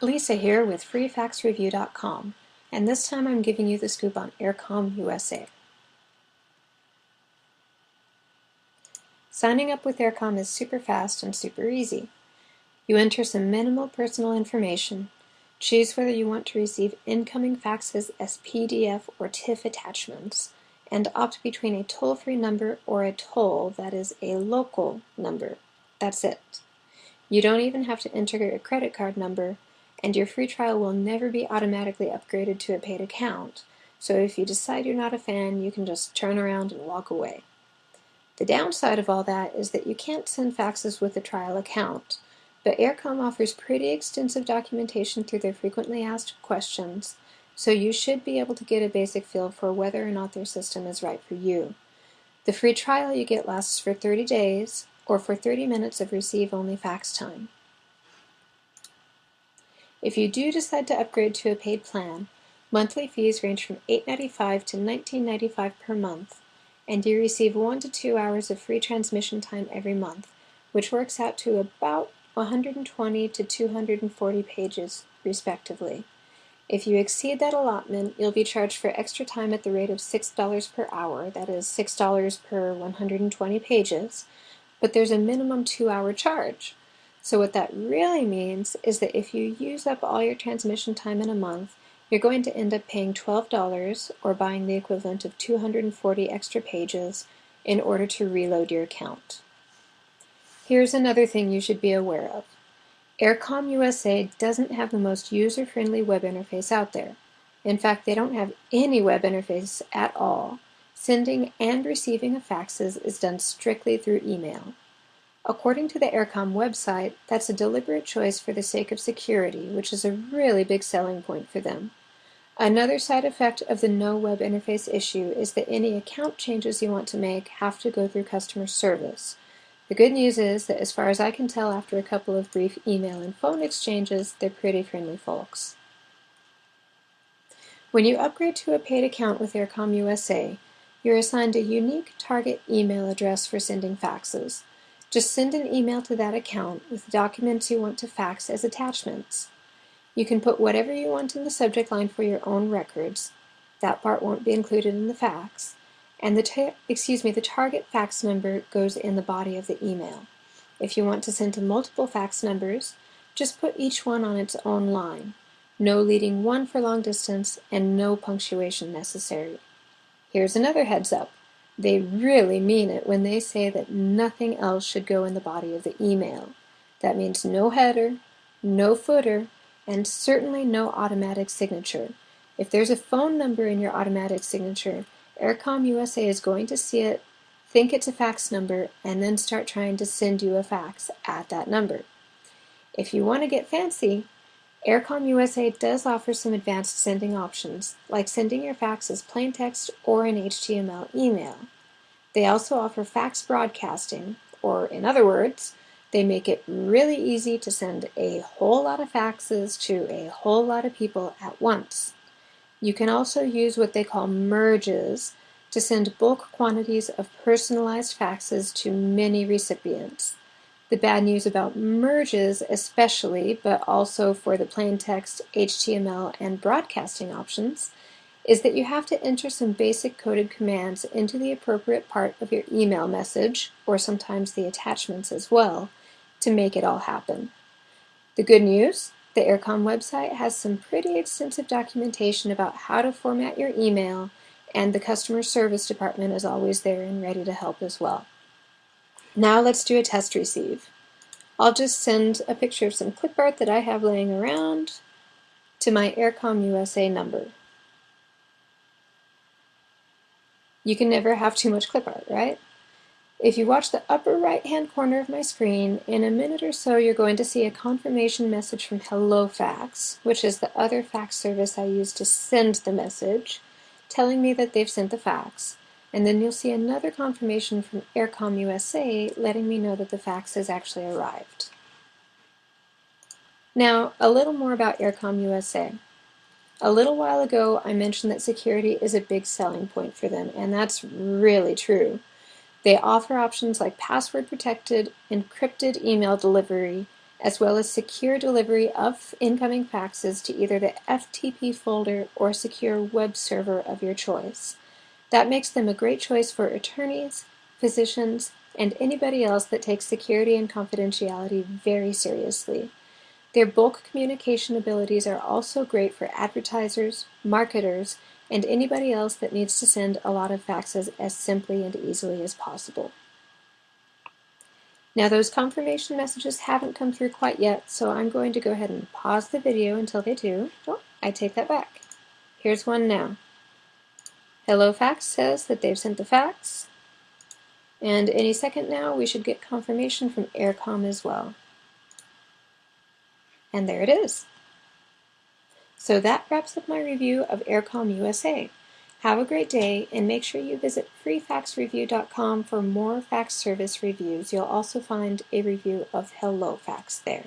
Lisa here with freefaxreview.com, and this time I'm giving you the scoop on AirComUsa. Signing up with AirCom is super fast and super easy. You enter some minimal personal information, choose whether you want to receive incoming faxes as PDF or TIFF attachments, and opt between a toll-free number or a toll that is a local number. That's it. You don't even have to enter your credit card number, and your free trial will never be automatically upgraded to a paid account, so if you decide you're not a fan, you can just turn around and walk away. The downside of all that is that you can't send faxes with a trial account, but AirCom offers pretty extensive documentation through their frequently asked questions, so you should be able to get a basic feel for whether or not their system is right for you. The free trial you get lasts for 30 days, or for 30 minutes of receive-only fax time. If you do decide to upgrade to a paid plan, monthly fees range from $8.95 to $19.95 per month, and you receive 1 to 2 hours of free transmission time every month, which works out to about 120 to 240 pages, respectively. If you exceed that allotment, you'll be charged for extra time at the rate of $6 per hour, that is $6 per 120 pages, but there's a minimum 2-hour charge. So what that really means is that if you use up all your transmission time in a month, you're going to end up paying $12 or buying the equivalent of 240 extra pages in order to reload your account. Here's another thing you should be aware of. AirComUsa doesn't have the most user-friendly web interface out there. In fact, they don't have any web interface at all. Sending and receiving of faxes is done strictly through email. According to the AirCom website, that's a deliberate choice for the sake of security, which is a really big selling point for them. Another side effect of the no web interface issue is that any account changes you want to make have to go through customer service. The good news is that as far as I can tell after a couple of brief email and phone exchanges, they're pretty friendly folks. When you upgrade to a paid account with AirComUsa, you're assigned a unique target email address for sending faxes. Just send an email to that account with the documents you want to fax as attachments. You can put whatever you want in the subject line for your own records. That part won't be included in the fax. And the target fax number goes in the body of the email. If you want to send to multiple fax numbers, just put each one on its own line. No leading one for long distance and no punctuation necessary. Here's another heads up. They really mean it when they say that nothing else should go in the body of the email. That means no header, no footer, and certainly no automatic signature. If there's a phone number in your automatic signature, AirComUsa is going to see it, think it's a fax number, and then start trying to send you a fax at that number. If you want to get fancy, AirComUsa does offer some advanced sending options, like sending your fax as plain text or an HTML email. They also offer fax broadcasting, or in other words, they make it really easy to send a whole lot of faxes to a whole lot of people at once. You can also use what they call merges to send bulk quantities of personalized faxes to many recipients. The bad news about merges especially, but also for the plain text, HTML, and broadcasting options, is that you have to enter some basic coded commands into the appropriate part of your email message, or sometimes the attachments as well, to make it all happen. The good news? The AirCom website has some pretty extensive documentation about how to format your email, and the customer service department is always there and ready to help as well. Now let's do a test receive. I'll just send a picture of some clip art that I have laying around to my AirComUsa number. You can never have too much clip art, right? If you watch the upper right-hand corner of my screen, in a minute or so you're going to see a confirmation message from HelloFax, which is the other fax service I use to send the message, telling me that they've sent the fax. And then you'll see another confirmation from AirComUsa letting me know that the fax has actually arrived. Now, a little more about AirComUsa. A little while ago, I mentioned that security is a big selling point for them, and that's really true. They offer options like password-protected, encrypted email delivery, as well as secure delivery of incoming faxes to either the FTP folder or secure web server of your choice. That makes them a great choice for attorneys, physicians, and anybody else that takes security and confidentiality very seriously. Their bulk communication abilities are also great for advertisers, marketers, and anybody else that needs to send a lot of faxes as simply and easily as possible. Now those confirmation messages haven't come through quite yet, so I'm going to go ahead and pause the video until they do. Oh, I take that back. Here's one now. Hello Fax says that they've sent the fax, and any second now we should get confirmation from AirCom as well. And there it is. So that wraps up my review of AirComUsa. Have a great day, and make sure you visit freefaxreview.com for more fax service reviews. You'll also find a review of Hello Fax there.